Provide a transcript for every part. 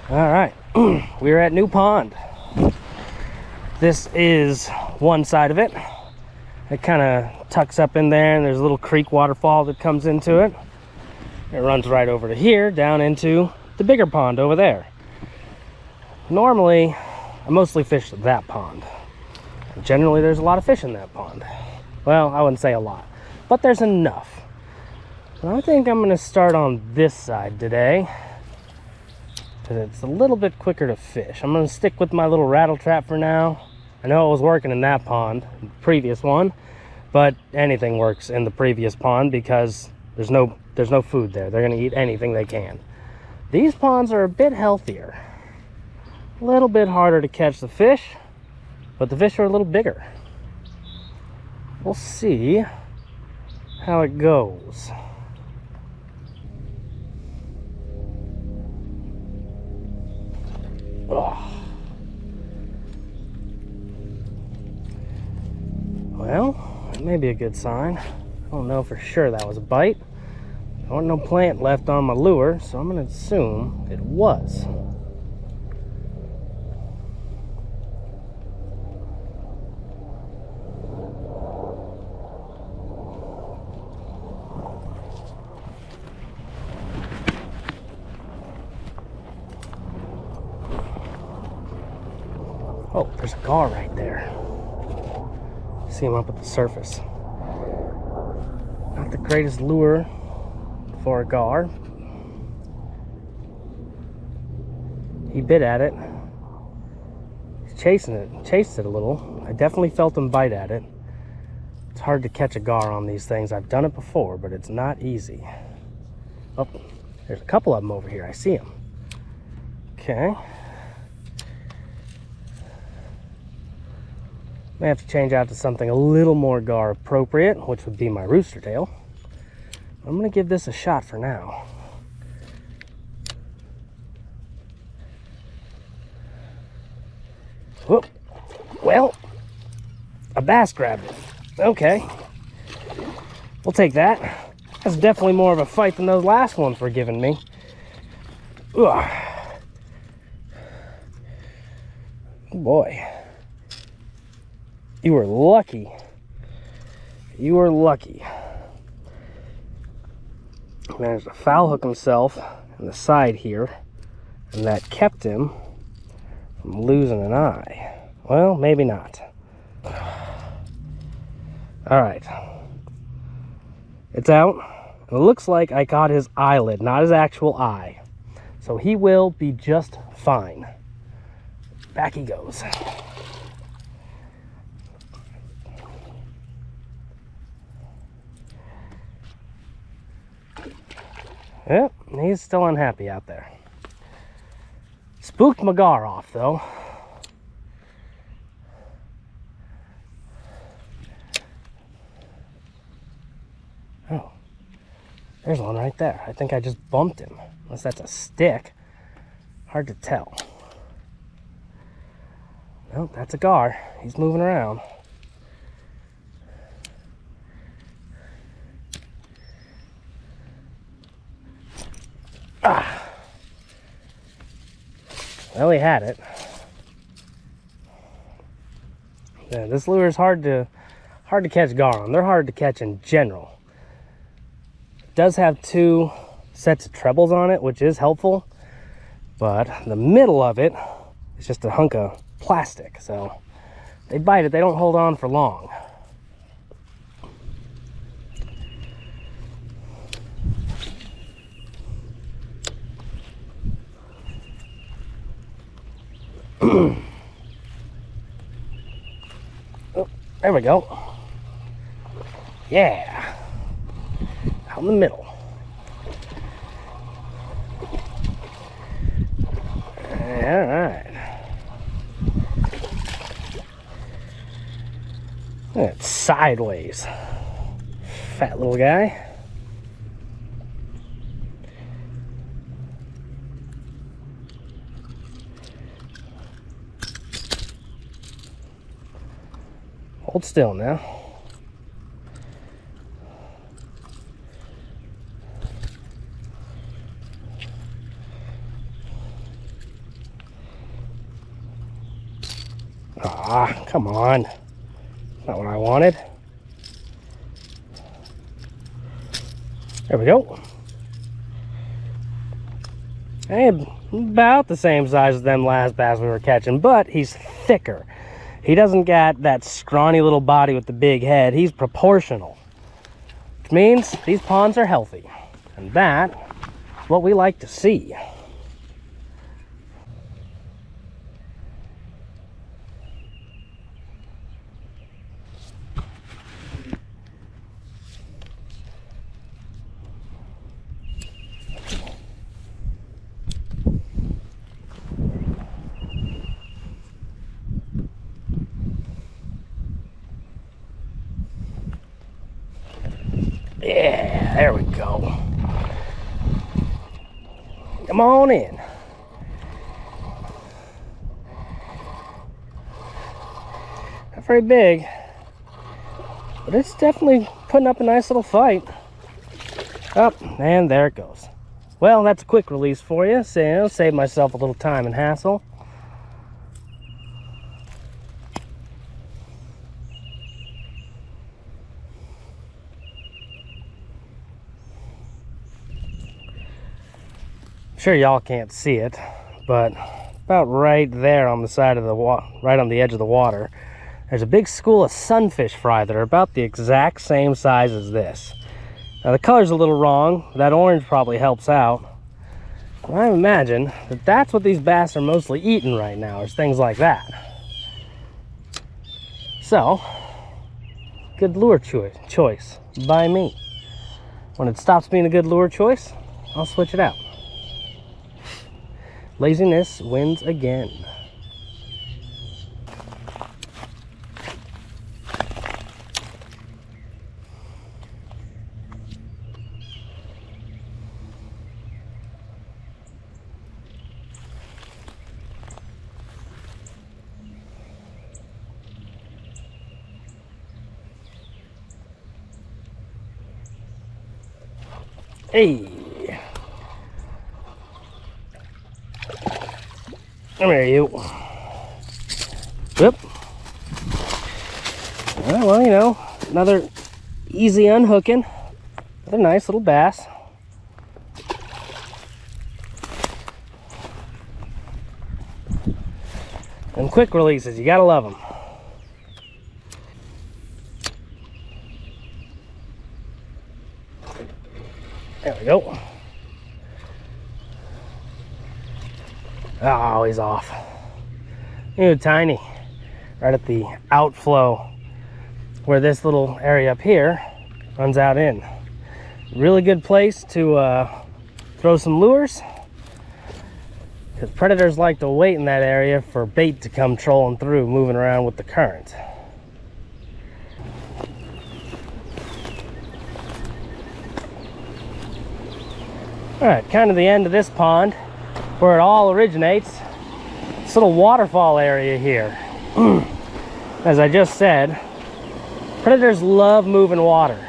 All right, we're at New Pond. This is one side of it. It kind of tucks up in there, and there's a little creek waterfall that comes into it. It runs right over to here, down into the bigger pond over there. Normally, I mostly fish that pond. Generally, there's a lot of fish in that pond. Well, I wouldn't say a lot, but there's enough. But I think I'm gonna start on this side today, because it's a little bit quicker to fish. I'm gonna stick with my little rattle trap for now. I know it was working in that pond, the previous one, but anything works in the previous pond because there's no food there. They're gonna eat anything they can. These ponds are a bit healthier. A little bit harder to catch the fish, but the fish are a little bigger. We'll see how it goes. Oh. Well, that may be a good sign. I don't know for sure that was a bite. There wasn't no plant left on my lure, so I'm gonna assume it was. Oh, there's a gar right there. See him up at the surface. Not the greatest lure for a gar. He bit at it. He's chasing it, chased it a little. I definitely felt him bite at it. It's hard to catch a gar on these things. I've done it before, but it's not easy. Oh, there's a couple of them over here. I see them. Okay. May have to change out to something a little more gar appropriate, which would be my rooster tail. I'm gonna give this a shot for now. Whoop. Well, a bass grabbed it. Okay. We'll take that. That's definitely more of a fight than those last ones were giving me. Ugh. Oh boy. You were lucky. You were lucky. He managed to foul hook himself in the side here, and that kept him from losing an eye. Well, maybe not. All right. It's out. It looks like I caught his eyelid, not his actual eye. So he will be just fine. Back he goes. Yep, he's still unhappy out there. Spooked my gar off, though. Oh, there's one right there. I think I just bumped him. Unless that's a stick. Hard to tell. Nope, that's a gar. He's moving around. Ah. Well, he had it. Yeah, this lure is hard to catch gar on. They're hard to catch in general. It does have 2 sets of trebles on it, which is helpful, but the middle of it is just a hunk of plastic, so they bite it, they don't hold on for long. Oh, there we go. Yeah, out in the middle. All right. It's sideways. Fat little guy. Hold still now. Ah, come on. Not what I wanted. There we go. Hey, about the same size as them last bass we were catching, but he's thicker. He doesn't got that scrawny little body with the big head. He's proportional, which means these ponds are healthy. And that's what we like to see. Yeah, there we go. Come on in. Not very big, but it's definitely putting up a nice little fight. Up, and there it goes. Well, that's a quick release for you, so save myself a little time and hassle. Sure y'all can't see it, but about right there on the side of the right on the edge of the water, there's a big school of sunfish fry that are about the exact same size as this. Now the color's a little wrong. That orange probably helps out. But I imagine that that's what these bass are mostly eating right now, is things like that. So, good lure choice by me. When it stops being a good lure choice, I'll switch it out. Laziness wins again. Hey. Come here, you. Whoop. Well, you know, another easy unhooking. Another nice little bass. And quick releases, you gotta love them. There we go. Oh, he's off. Ew, tiny. Right at the outflow where this little area up here runs out in. Really good place to throw some lures, because predators like to wait in that area for bait to come trolling through, moving around with the current. All right, kind of the end of this pond, where it all originates. This little waterfall area here. As I just said, predators love moving water.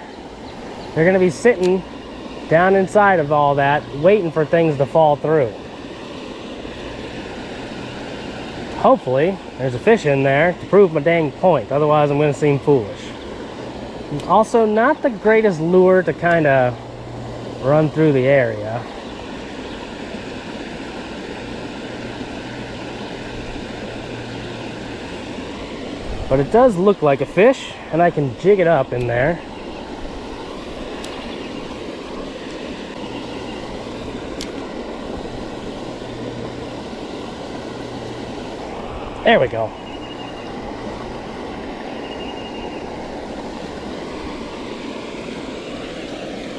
They're gonna be sitting down inside of all that, waiting for things to fall through. Hopefully, there's a fish in there to prove my dang point. Otherwise, I'm gonna seem foolish. Also, not the greatest lure to kind of run through the area. But it does look like a fish, and I can jig it up in there. There we go.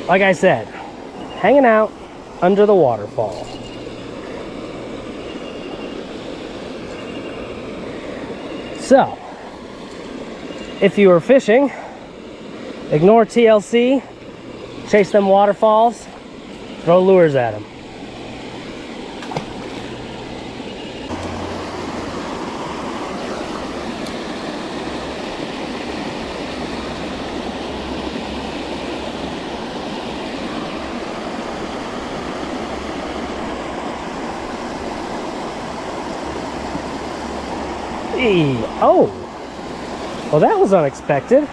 Like I said, hanging out under the waterfall. So, if you were fishing, ignore TLC, chase them waterfalls, throw lures at them. Oh, well, that was unexpected.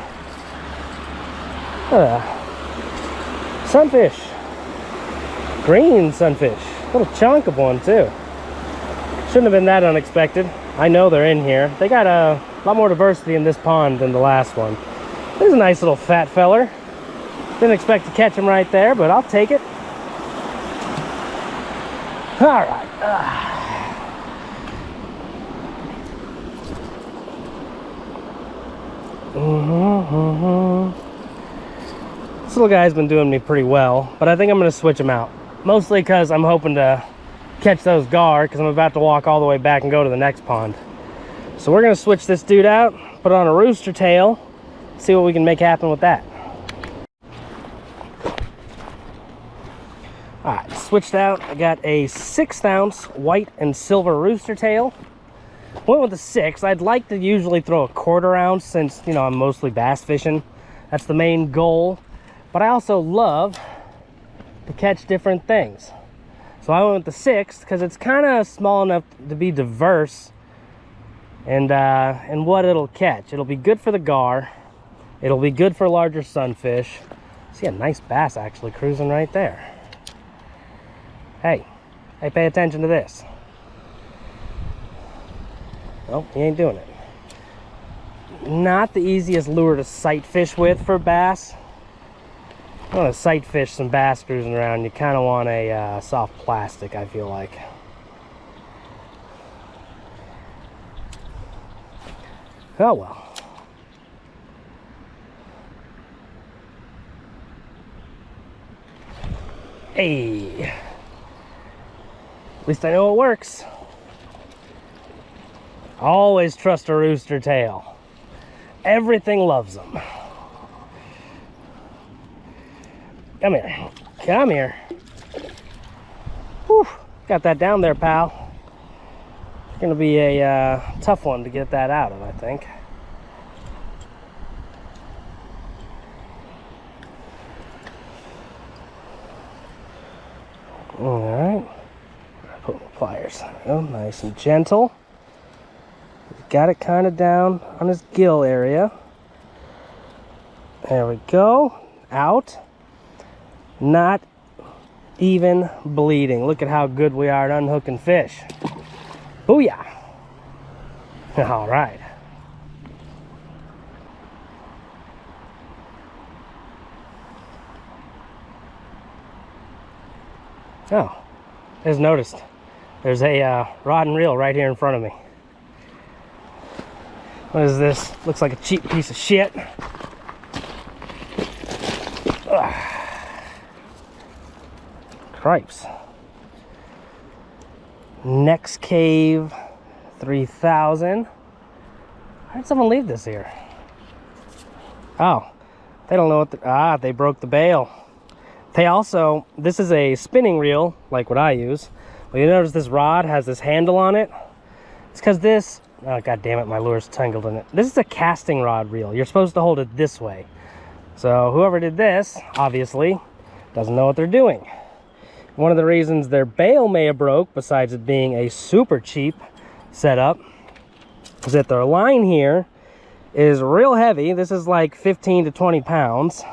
Sunfish. Green sunfish. Little chunk of one, too. Shouldn't have been that unexpected. I know they're in here. They got a lot more diversity in this pond than the last one. There's a nice little fat feller. Didn't expect to catch him right there, but I'll take it. All right. This little guy's been doing me pretty well, but I think I'm going to switch him out. Mostly because I'm hoping to catch those gar, because I'm about to walk all the way back and go to the next pond. So we're going to switch this dude out, put on a rooster tail, see what we can make happen with that. All right, switched out. I got a 1/6 ounce white and silver rooster tail. Went with the 6. I'd like to usually throw a 1/4 ounce since, you know, I'm mostly bass fishing. That's the main goal. But I also love to catch different things. So I went with the 6 because it's kind of small enough to be diverse and what it'll catch. It'll be good for the gar. It'll be good for larger sunfish. See a nice bass actually cruising right there. Hey, pay attention to this. Well, he ain't doing it. Not the easiest lure to sight fish with for bass. You want to sight fish some bass cruising around, you kind of want a soft plastic, I feel like. Oh well. Hey. At least I know it works. Always trust a rooster tail. Everything loves them. Come here. Come here. Whew. Got that down there, pal. It's gonna be a tough one to get that out of, I think. All right. Put my pliers. Oh, nice and gentle. Got it kind of down on his gill area. There we go. Out. Not even bleeding. Look at how good we are at unhooking fish. Booyah. All right. Oh, I just noticed there's a rod and reel right here in front of me. What is this? Looks like a cheap piece of shit. Ugh. Cripes. Next Cave 3000. How did someone leave this here? Oh, they don't know what they broke the bail. They also, this is a spinning reel, like what I use. Well, you notice this rod has this handle on it. It's because this, oh god damn it, my lure's tangled in it. This is a casting rod reel. You're supposed to hold it this way. So whoever did this, obviously, doesn't know what they're doing. One of the reasons their bail may have broke, besides it being a super cheap setup, is that their line here is real heavy. This is like 15 to 20 pounds.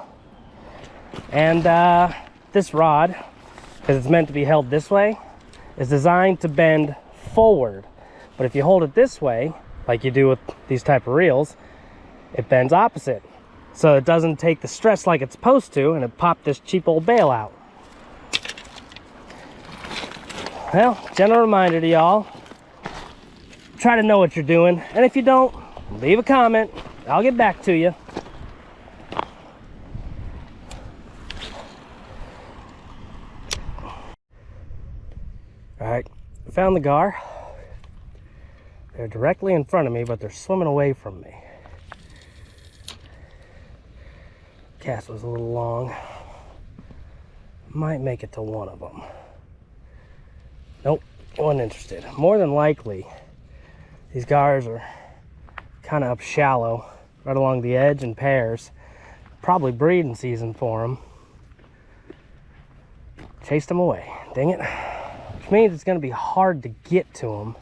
And this rod, because it's meant to be held this way, is designed to bend forward. But if you hold it this way, like you do with these type of reels, it bends opposite. So it doesn't take the stress like it's supposed to, and it popped this cheap old bail out. Well, general reminder to y'all, try to know what you're doing. And if you don't, leave a comment. I'll get back to you. All right, found the gar. They're directly in front of me, but they're swimming away from me. Cast was a little long. Might make it to one of them. Nope, wasn't interested. More than likely, these gars are kind of up shallow, right along the edge in pairs. Probably breeding season for them. Chased them away, dang it. Which means it's going to be hard to get to them,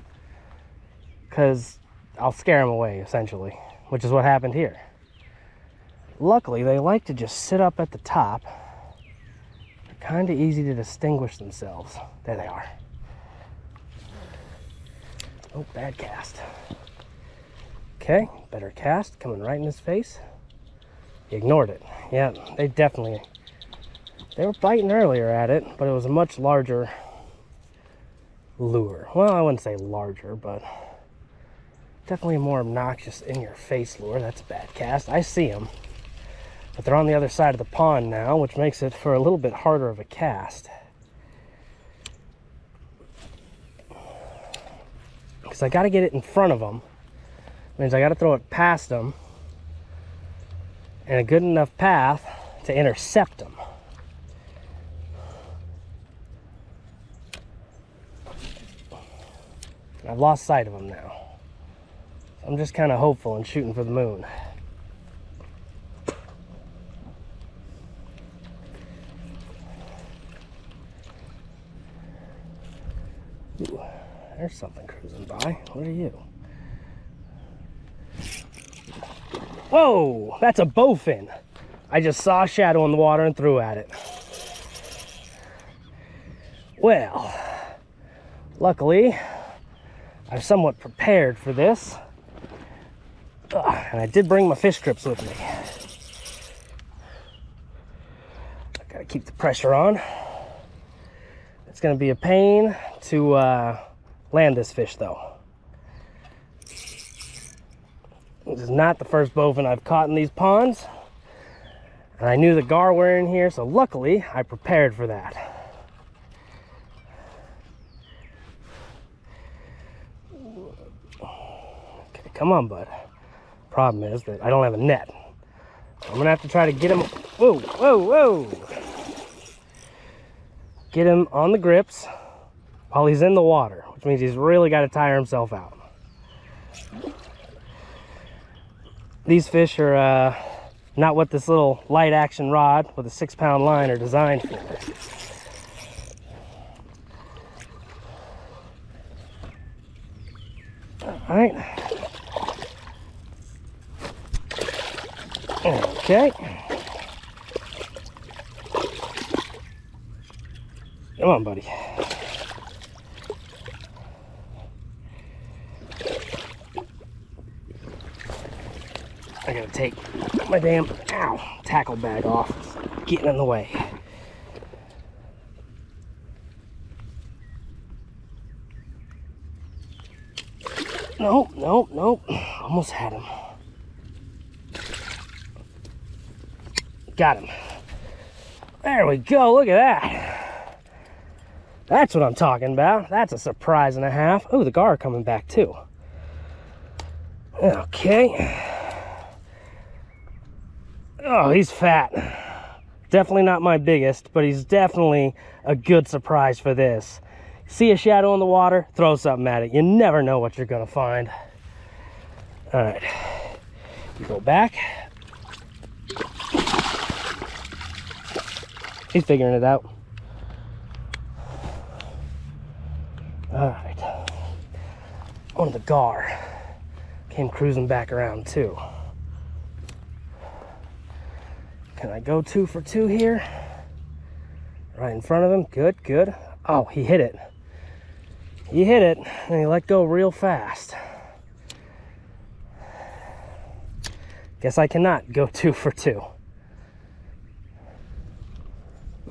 because I'll scare them away, essentially, which is what happened here. Luckily, they like to just sit up at the top. They're kind of easy to distinguish themselves. There they are. Oh, bad cast. Okay, better cast, coming right in his face. He ignored it. Yeah, they were biting earlier at it, but it was a much larger lure. Well, I wouldn't say larger, but definitely a more obnoxious in-your-face lure. That's a bad cast. I see them, but they're on the other side of the pond now, which makes it for a little bit harder of a cast. Because I got to get it in front of them. Means I got to throw it past them in a good enough path to intercept them. I've lost sight of them now. So I'm just kind of hopeful and shooting for the moon. Ooh, there's something cruising by. What are you? Whoa, that's a bowfin. I just saw a shadow in the water and threw at it. Well, luckily, I've somewhat prepared for this. And I did bring my fish grips with me. I gotta keep the pressure on. It's gonna be a pain to land this fish though. This is not the first bowfin I've caught in these ponds. And I knew the gar were in here, so luckily I prepared for that. Okay, come on, bud. Problem is that I don't have a net. I'm gonna have to try to get him. Whoa, whoa, whoa! Get him on the grips while he's in the water, which means he's really got to tire himself out. These fish are not what this little light action rod with a 6-pound line are designed for. All right. Okay. Come on, buddy. I gotta take my damn tackle bag off. It's getting in the way. Nope, nope, nope. Almost had him. Got him. There we go. Look at that. That's what I'm talking about. That's a surprise and a half. Oh, the gar coming back too. Okay. Oh, he's fat. Definitely not my biggest, but he's definitely a good surprise for this. See a shadow in the water, throw something at it. You never know what you're gonna find. All right, you go back. He's figuring it out. All right, one of the gar came cruising back around too. Can I go 2 for 2 here? Right in front of him. Good, good. Oh, he hit it. He hit it, and he let go real fast. Guess I cannot go 2 for 2.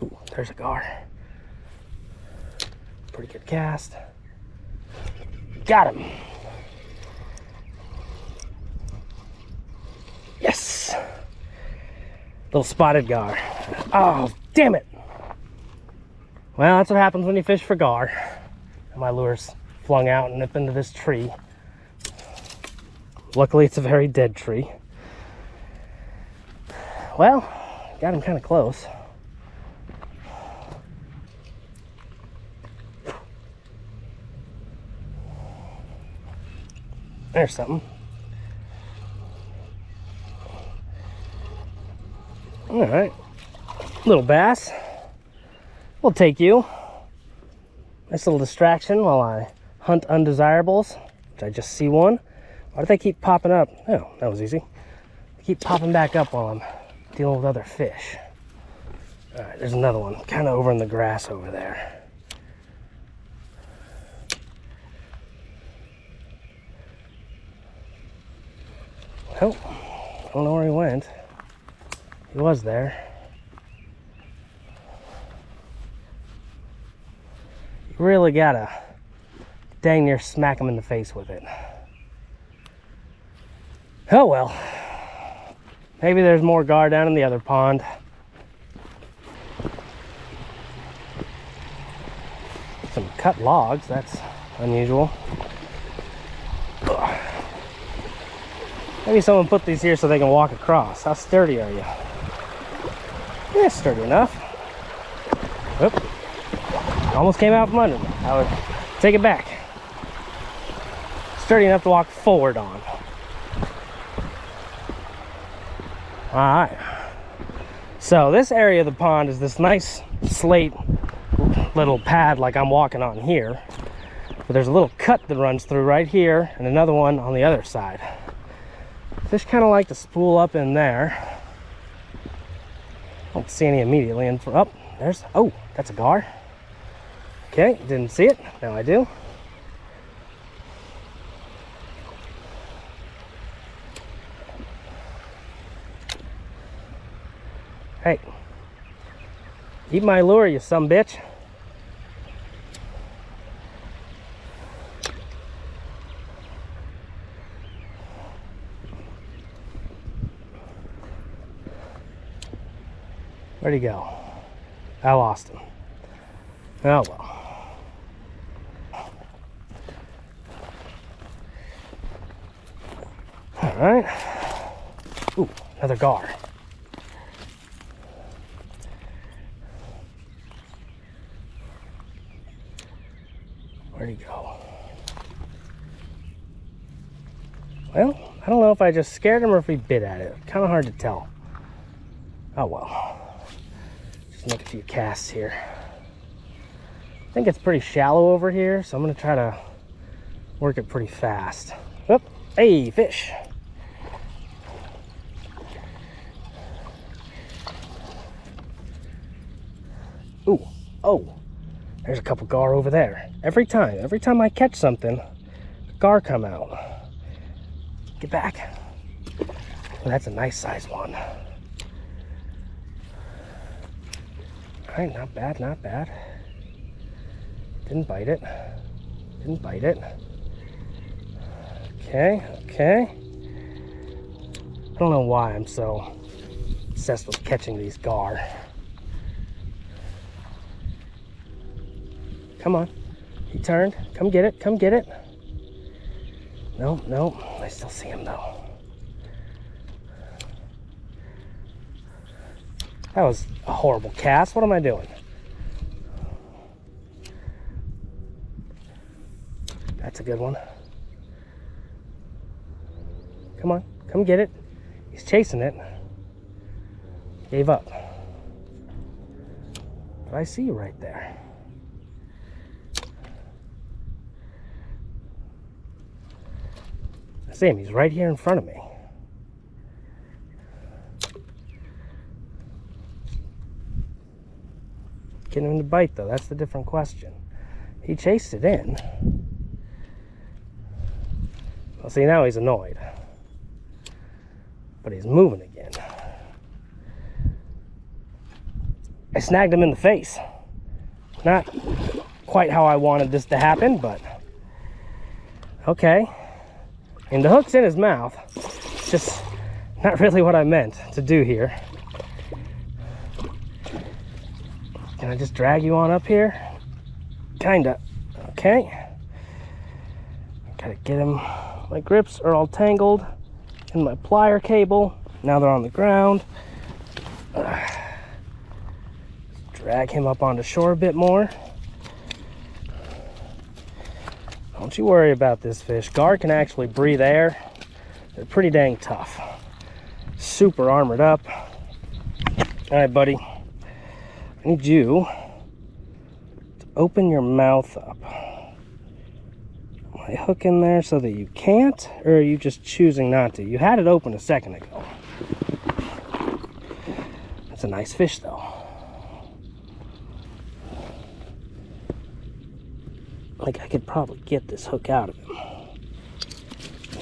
Ooh, there's a gar. Pretty good cast. Got him. Yes. Little spotted gar. Oh, damn it. Well, that's what happens when you fish for gar. My lure's flung out and nip into this tree. Luckily, it's a very dead tree. Well, got him kind of close. There's something. All right, little bass. We'll take you. Nice little distraction while I hunt undesirables, which I just see one. Why do they keep popping up? Oh, that was easy. They keep popping back up while I'm dealing with other fish. All right, there's another one, kind of over in the grass over there. Oh, I don't know where he went. He was there. You really gotta dang near smack him in the face with it. Oh well. Maybe there's more gar down in the other pond. Some cut logs, that's unusual. Ugh. Maybe someone put these here so they can walk across. How sturdy are you? Yeah, sturdy enough. Oop. Almost came out from under me. I would take it back. Sturdy enough to walk forward on. Alright. So this area of the pond is this nice slate little pad like I'm walking on here. But there's a little cut that runs through right here and another one on the other side. Fish kind of like to spool up in there. Don't see any immediately in front. Oh, there's, oh, that's a gar. Okay, didn't see it. Now I do. Hey, eat my lure, you sumbitch. Where'd he go? I lost him. Oh well. All right. Ooh, another gar. Where'd he go? Well, I don't know if I just scared him or if he bit at it. Kind of hard to tell. Oh well. Just make a few casts here. I think it's pretty shallow over here, so I'm gonna try to work it pretty fast. Oop, hey, fish. Ooh, oh, there's a couple gar over there. Every time I catch something, a gar come out. Get back. Oh, that's a nice size one. All right, not bad, not bad. Didn't bite it. Didn't bite it. Okay, okay. I don't know why I'm so obsessed with catching these gar. Come on. He turned. Come get it. Come get it. No, no. I still see him though. That was a horrible cast. What am I doing? That's a good one. Come on. Come get it. He's chasing it. Gave up. But I see you right there. I see him. He's right here in front of me. Getting him to bite though, that's the different question. He chased it in. Well, see, now he's annoyed. But he's moving again. I snagged him in the face. Not quite how I wanted this to happen, but okay. And the hook's in his mouth. Just not really what I meant to do here. Can I just drag you on up here? Kinda. Okay. Gotta get him. My grips are all tangled in my plier cable. Now they're on the ground. Drag him up onto shore a bit more. Don't you worry about this fish. Gar can actually breathe air. They're pretty dang tough. Super armored up. All right, buddy. I need you to open your mouth up. my hook in there so that you can't, or are you just choosing not to? You had it open a second ago. That's a nice fish though. Like I could probably get this hook out of him.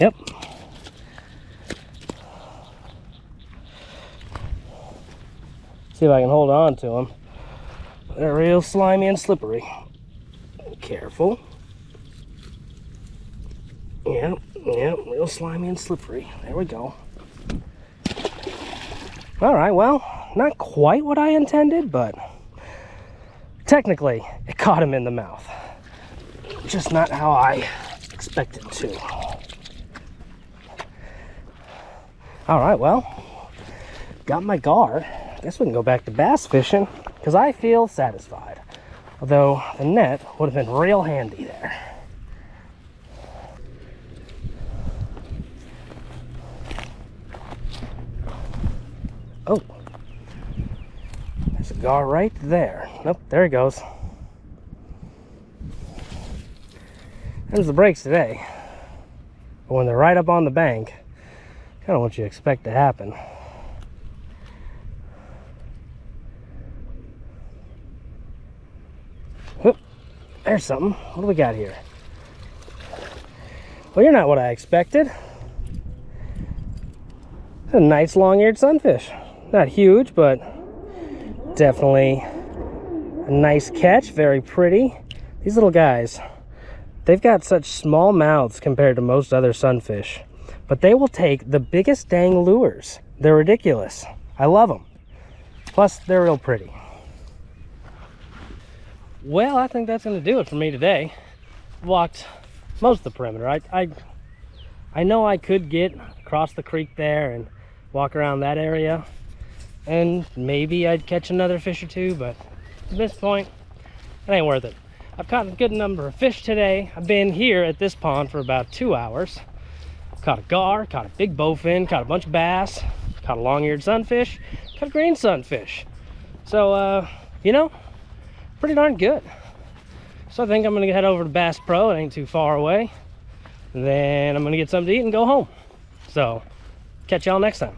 Yep. See if I can hold on to him. They're real slimy and slippery. Careful. Yep, real slimy and slippery. There we go. All right, well, not quite what I intended, but technically it caught him in the mouth. Just not how I expected to. All right, well, got my gar. I guess we can go back to bass fishing because I feel satisfied. Although the net would have been real handy there. Oh, there's a gar right there. Nope, there he goes. There's the breaks today. But when they're right up on the bank, kind of what you expect to happen. Whoop, there's something. What do we got here? Well, you're not what I expected. It's a nice long-eared sunfish. Not huge, but definitely a nice catch. Very pretty. These little guys, they've got such small mouths compared to most other sunfish, but they will take the biggest dang lures. They're ridiculous. I love them. Plus, they're real pretty. Well, I think that's going to do it for me today. Walked most of the perimeter. I know I could get across the creek there and walk around that area, and maybe I'd catch another fish or two, but at this point, it ain't worth it. I've caught a good number of fish today. I've been here at this pond for about 2 hours. Caught a gar, caught a big bowfin, caught a bunch of bass, caught a long-eared sunfish, caught a green sunfish. So, you know, pretty darn good. So I think I'm gonna head over to Bass Pro. It ain't too far away. Then I'm gonna get something to eat and go home. So, catch y'all next time.